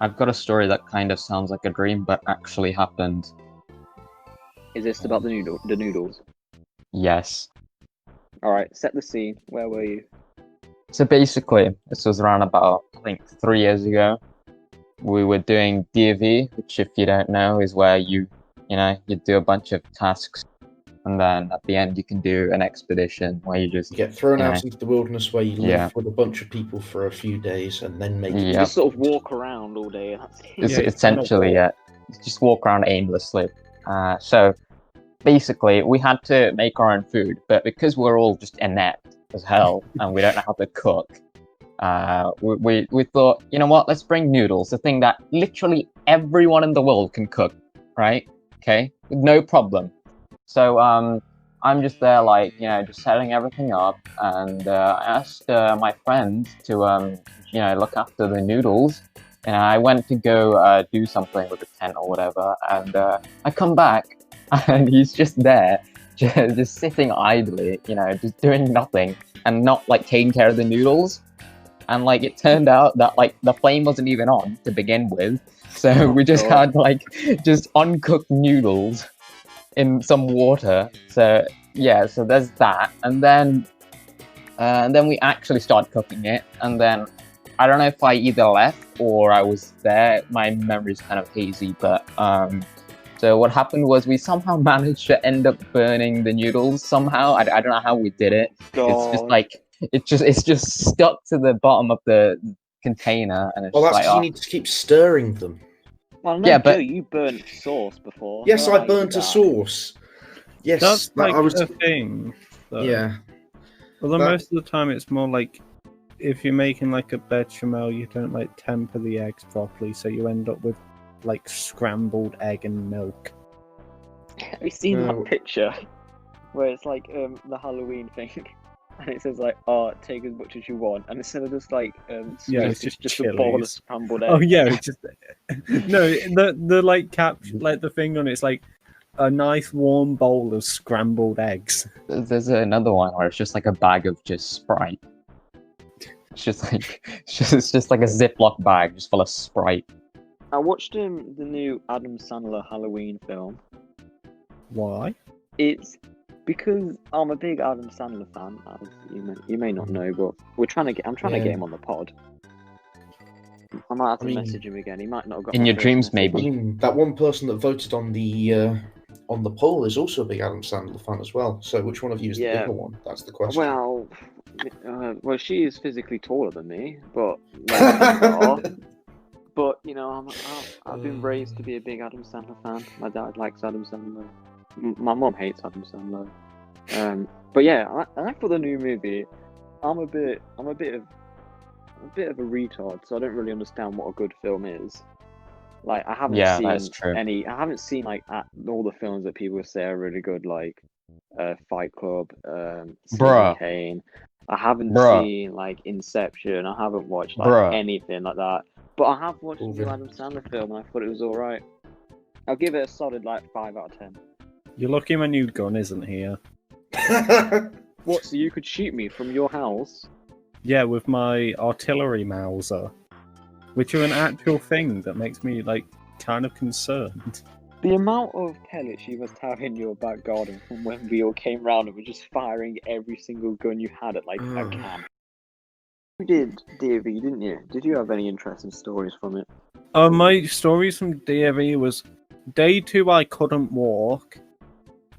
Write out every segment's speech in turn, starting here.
I've got a story that kind of sounds like a dream, but actually happened. Is this about the noodles? Yes. All right, set the scene. Where were you? So basically, this was around about, I think, 3 years ago. We were doing DV, which, if you don't know, is where you do a bunch of tasks, and then at the end you can do an expedition where you just You get thrown you out know, into the wilderness where you live Yeah. with a bunch of people for a few days and then make it. Yep. Just sort of walk around all day. And that's it. It's Yeah, essentially it. Just walk around aimlessly. So basically, we had to make our own food, but because we're all just inept as hell and we don't know how to cook, we thought, you know what? Let's bring noodles, the thing that literally everyone in the world can cook, right? Okay, no problem. So I'm just there, like, just setting everything up, and I asked my friend to look after the noodles. And I went to go do something with the tent or whatever, and I come back, and he's just there, just sitting idly, just doing nothing, and not like taking care of the noodles. And like it turned out that like the flame wasn't even on to begin with, so we just had like just uncooked noodles in some water. So yeah, so there's that, and then we actually started cooking it, and then I don't know if I either left or I was there. My memory's kind of hazy, but so what happened was we somehow managed to end up burning the noodles somehow. I don't know how we did it. It's just like it's just stuck to the bottom of the container, and it's Well, that's like, because you need to keep stirring them. Well, no, Yeah, Joe, but- you burnt sauce before. Yes, so I did burnt a that. sauce. Yes, That's like I was. a thing. Though. Yeah. Although that- most of the time it's more like if you're making like a bechamel, you don't like temper the eggs properly, so you end up with like scrambled egg and milk. Have you seen No. that picture where it's like the Halloween thing, and it says like, "Oh, take as much as you want," and instead of just like Yeah, sweet, it's just a ball of chilies. scrambled eggs. Oh yeah, it's just no. The like caption, like the thing on it's like a nice warm bowl of scrambled eggs. There's another one where it's just like a bag of just Sprite. It's just like it's just like a Ziploc bag just full of Sprite. I watched the new Adam Sandler Halloween film. Why? It's because I'm a big Adam Sandler fan, as you may not know, but I'm trying to get him on the pod. I might have to message him again. He might not have got In my your first dreams, message. maybe. That one person that voted on the poll is also a big Adam Sandler fan as well. So which one of you is the Yeah. bigger one? That's the question. Well, she is physically taller than me, but but I've been raised to be a big Adam Sandler fan. My dad likes Adam Sandler. My mom hates Adam Sandler. But yeah, I for the new movie, I'm a bit of a retard, so I don't really understand what a good film is. Like I haven't that's seen true. like all the films that people say are really good, like Fight Club, Bruh. Citizen Kane. I haven't Bruh. seen like Inception. I haven't watched like Bruh. anything like that. But I have watched the new Cool. Adam Sandler film, and I thought it was alright. I'll give it a solid like 5 out of 10. You're lucky my new gun isn't here. What? So you could shoot me from your house? Yeah, with my artillery Mauser, which are an actual thing that makes me like kind of concerned. The amount of pellets you must have in your back garden from when we all came round and were just firing every single gun you had at like a camp. You did DV, didn't you? Did you have any interesting stories from it? My stories from DAV was day 2 I couldn't walk.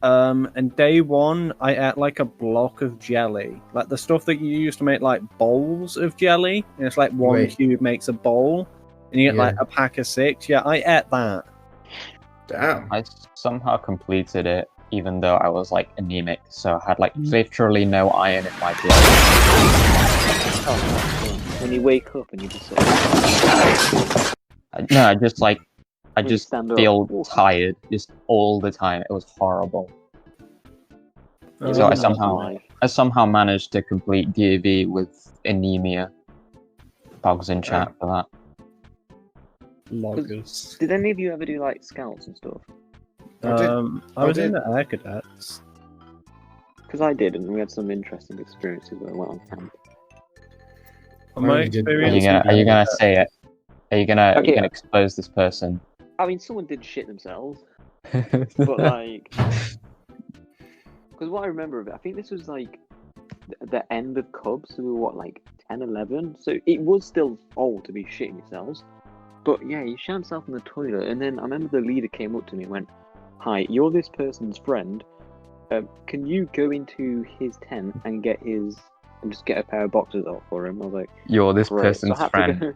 And day 1 I ate like a block of jelly. Like the stuff that you use to make like bowls of jelly. And it's like one Wait. cube makes a bowl. And you get like a pack of 6. Yeah, I ate that. Damn. I somehow completed it, even though I was like anemic, so I had like literally no iron in my blood. Oh, when you wake up and you just sort of... No, I just like I When you just stand up. feel tired just all the time. It was horrible. You So I live a nice somehow- life. I somehow managed to complete DAV with anemia. Bugs in chat for that. Loggers. Did any of you ever do like scouts and stuff? I was in the Air Cadets. Because I did, and we had some interesting experiences when I went on camp. My you did. Are experience you gonna say it? Are you gonna Okay. expose this person? I mean, someone did shit themselves, but like, because what I remember of it, I think this was like the end of Cubs. So we were what, like 10, 11? So it was still old to be shitting yourselves. But yeah, he shat himself in the toilet, and then I remember the leader came up to me and went, "Hi, you're this person's friend. Can you go into his tent and just get a pair of boxers out for him?" I was like, You're this "Great." So I person's had to friend. go.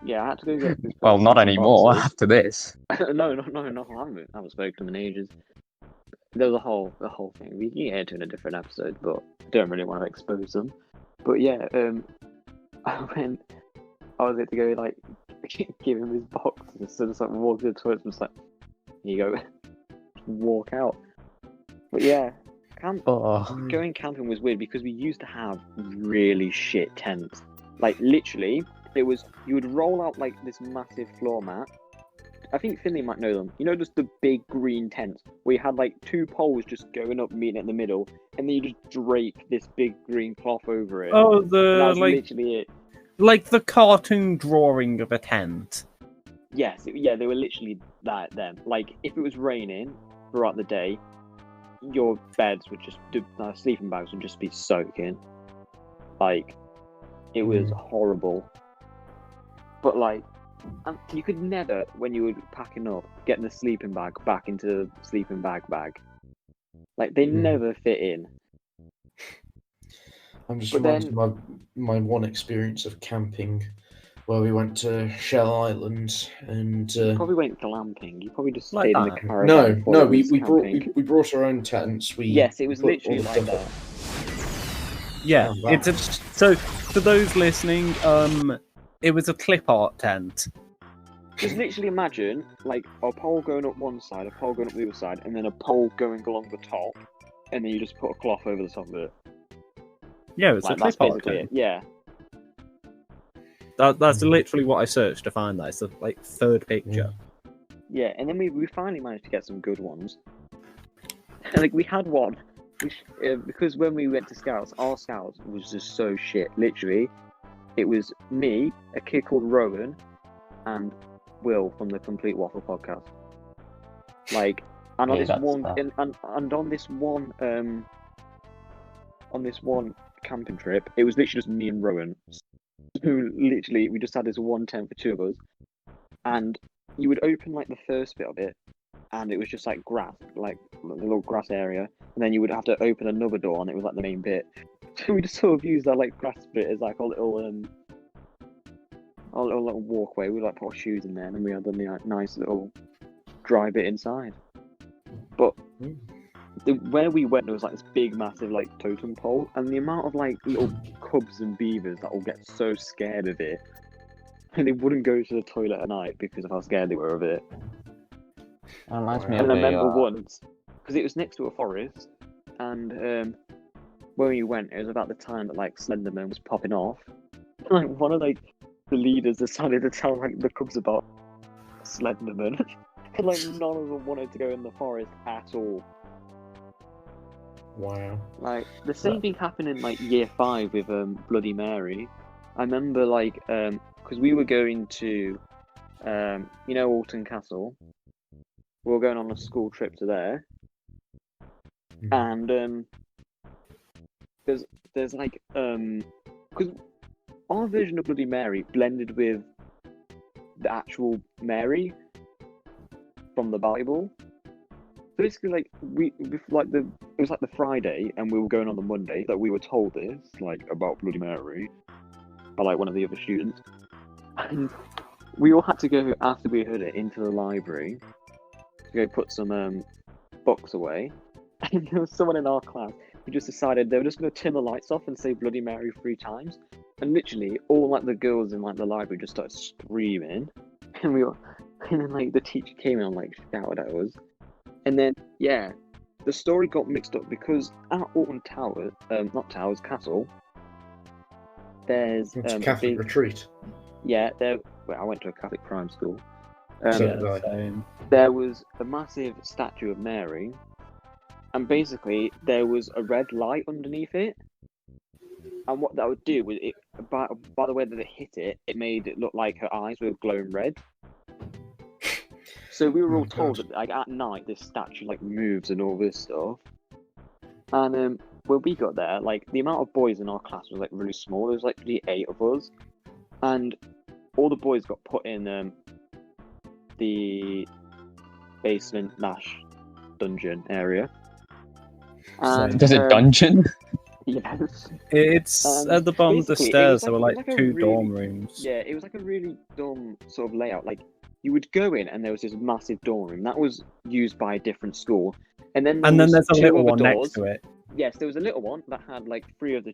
Yeah, I had to go get this. Well, person not some anymore boxers. after this. No, I haven't spoken to him in ages. There was the whole thing. We can get into in a different episode, but I don't really want to expose them. But yeah, I was there to go like give him his boxes, so just like walk to the toilet, and just like, here you go, walk out. But yeah, going camping was weird because we used to have really shit tents. Like literally, it was you would roll out like this massive floor mat. I think Finley might know them. You know, just the big green tents where you had like two poles just going up, meeting at the middle, and then you just drape this big green cloth over it. Oh, And that's like literally it. like the cartoon drawing of a tent. Yes, they were literally that. Them like if it was raining throughout the day, your beds would just sleeping bags would just be soaking. Like it was horrible. But like. And you could never, when you were packing up, get the sleeping bag back into the sleeping bag. Like they never fit in. I'm just But reminded of my one experience of camping, where we went to Shell Island and. You probably went glamping. You probably just Like stayed in the that. caravan. No, we camping. brought our own tents. Yes, it was put literally all the like stuff that. Yeah, Oh, wow. so for those listening, it was a clip art tent. Just literally imagine like a pole going up one side, a pole going up the other side, and then a pole going along the top, and then you just put a cloth over the top of it. Yeah, it's Like, a clip that's art basically tent. it. Yeah. That's literally what I searched to find that. It's the like third picture. Yeah, and then we finally managed to get some good ones. Like we had one, which because when we went to scouts, our scouts was just so shit. Literally, it was me, a kid called Rowan, and Will from the Complete Waffle podcast. Like, and on Yeah, this that's one, tough. and on this one camping trip, it was literally just me and Rowan. Who literally we just had this one tent for two of us, and you would open like the first bit of it, and it was just like grass, like a little grass area, and then you would have to open another door, and it was like the main bit. So we just sort of used that like grass bit as like a little walkway. We like put our shoes in there, and then we had the nice little dry bit inside. But where we went, there was like this big, massive like totem pole, and the amount of like little cubs and beavers that will get so scared of it, and they wouldn't go to the toilet at night because of how scared they were of it. That reminds me And of I remember once, because it was next to a forest, and when we went, it was about the time that like Slenderman was popping off. Like one of like the leaders decided to tell like the cubs about Slenderman, and like none of them wanted to go in the forest at all. Wow. Like the same thing happened in like year 5 with Bloody Mary. I remember like because we were going to you know Alton Castle. We were going on a school trip to there, and there's like because our version of Bloody Mary blended with the actual Mary from the Bible. So basically, like it was like the Friday, and we were going on the Monday that we were told this, like about Bloody Mary, by like one of the other students, and we all had to go after we heard it into the library to go put some books away, and there was someone in our class who just decided they were just going to turn the lights off and say Bloody Mary 3 times, and literally all like the girls in like the library just started screaming, and then like the teacher came in and like shouted at us. And then, yeah, the story got mixed up because at Alton Tower, Castle, there's It's a a Catholic big, retreat. yeah, I went to a Catholic prime school. So did I. Same. There was a massive statue of Mary, and basically there was a red light underneath it, And what that would do was, by the way that it hit it, it made it look like her eyes were glowing red. So we were all told that like at night this statue like moves and all this stuff. And when we got there, like the amount of boys in our class was like really small. There was like the 8 of us, and all the boys got put in the basement / dungeon area. And, There's a dungeon? Yes. It's at the bottom of the basically, stairs. it There were was like a two really- dorm rooms. Yeah, it was like a really dumb sort of layout. Like you would go in, and there was this massive dorm room that was used by a different school, and then And then was there's a 2 little other one doors. next to it. Yes, there was a little one that had like 3 of the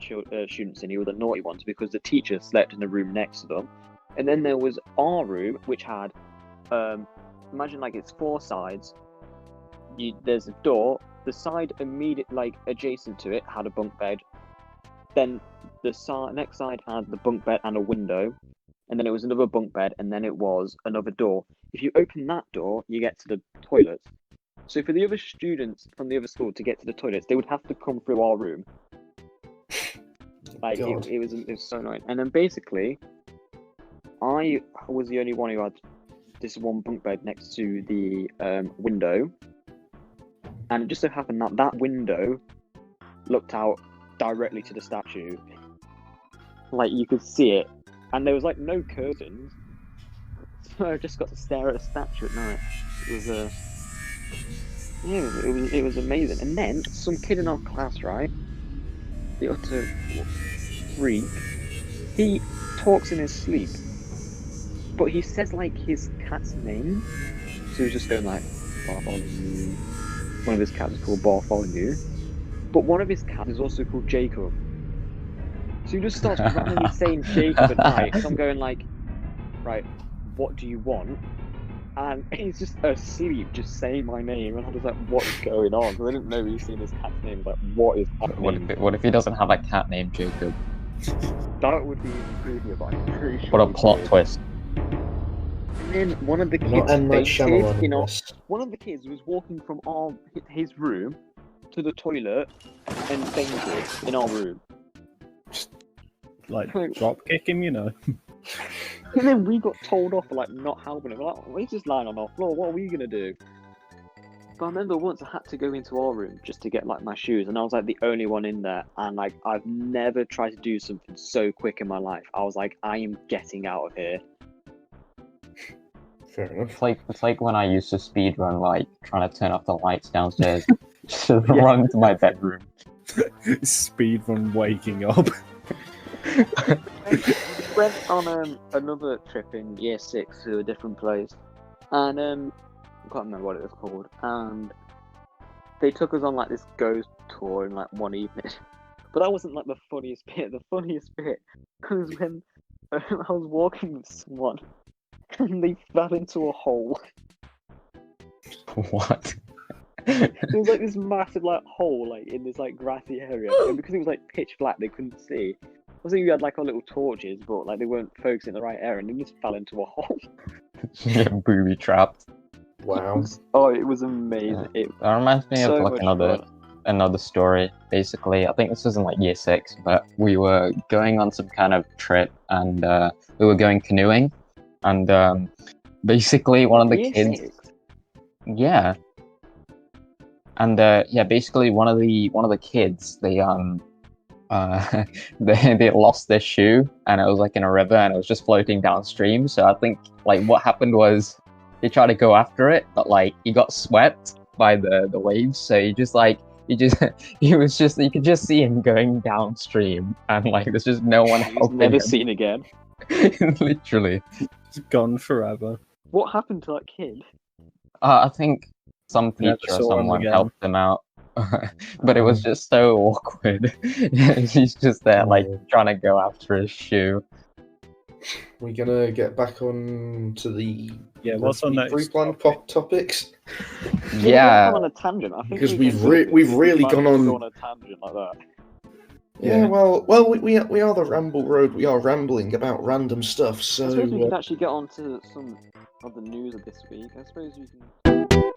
students in. Who were the naughty ones because the teacher slept in the room next to them. And then there was our room, which had, imagine like it's 4 sides. There's a door. The side immediate, like adjacent to it, had a bunk bed. Then the next side had the bunk bed and a window. And then it was another bunk bed, and then it was another door. If you open that door, you get to the toilets. So for the other students from the other school to get to the toilets, they would have to come through our room. Like God. it was so annoying. And then basically, I was the only one who had this one bunk bed next to the window, and it just so happened that that window looked out directly to the statue. Like you could see it, and there was like no curtains, so I just got to stare at a statue at night. It was yeah, it was amazing. And then some kid in our class, right, the utter freak, he talks in his sleep, but he says like his cat's name. So he was just going like Bartholomew. One of his cats is called Bartholomew, but one of his cats is also called Jacob. So he just starts randomly saying Jacob at night. So I'm going like, right, what do you want? And he's just asleep, just saying my name, and I was like, "What is going on?" Because I didn't know he's seen his cat's name. Like, what is happening? What if he doesn't have a cat named Jacob? That would be creepier, but I'm pretty sure. What a he plot did. twist. And then one of the Not kids M. Night fainted. Shyamalan in this. One of the kids was walking from his room to the toilet and fainted in our room. Like drop kick him, you know. And then we got told off for like not helping him. We're like, well, he's just lying on our floor. What are we gonna do? But I remember once I had to go into our room just to get like my shoes, and I was like the only one in there. And like I've never tried to do something so quick in my life. I was like, I am getting out of here. Fair enough. It's like when I used to speedrun, like trying to turn off the lights downstairs, just run to my bedroom. Speedrun waking up. Went on another trip in year 6 to a different place, and I can't remember what it was called. And they took us on like this ghost tour in like one evening. But that wasn't like the funniest bit. The funniest bit was when I was walking with someone and they fell into a hole. What? There was like this massive like hole like in this like grassy area, and because it was like pitch black, they couldn't see. Also, you had like our little torches, but like they weren't focusing in the right area, and they just fell into a hole. Get booby trapped. Wow. Oh, it was amazing. It That reminds me so of like much fun. another story. Basically, I think this was in like year 6, but we were going on some kind of trip, and we were going canoeing, and basically one of the Year kids, 6? yeah, and yeah, basically one of the kids, they they lost their shoe, and it was like in a river, and it was just floating downstream. So I think like what happened was he tried to go after it, but like he got swept by the waves. So he was just you could just see him going downstream, and like there's just no one He's helping never him. seen again. Literally. It's gone forever. What happened to that kid? I think some Never teacher or saw him someone again. helped him out. But it was just so awkward. He's just there, like, trying to go after his shoe. We're gonna get back on to the What's on next? pre-planned pop topics Yeah. We've gone on a tangent. I think because we we've really might gone have on. gone on a tangent like that. Yeah, well, we are the Ramble Road. We are rambling about random stuff. I So suppose we could actually get on to some of the news of this week. I suppose we can.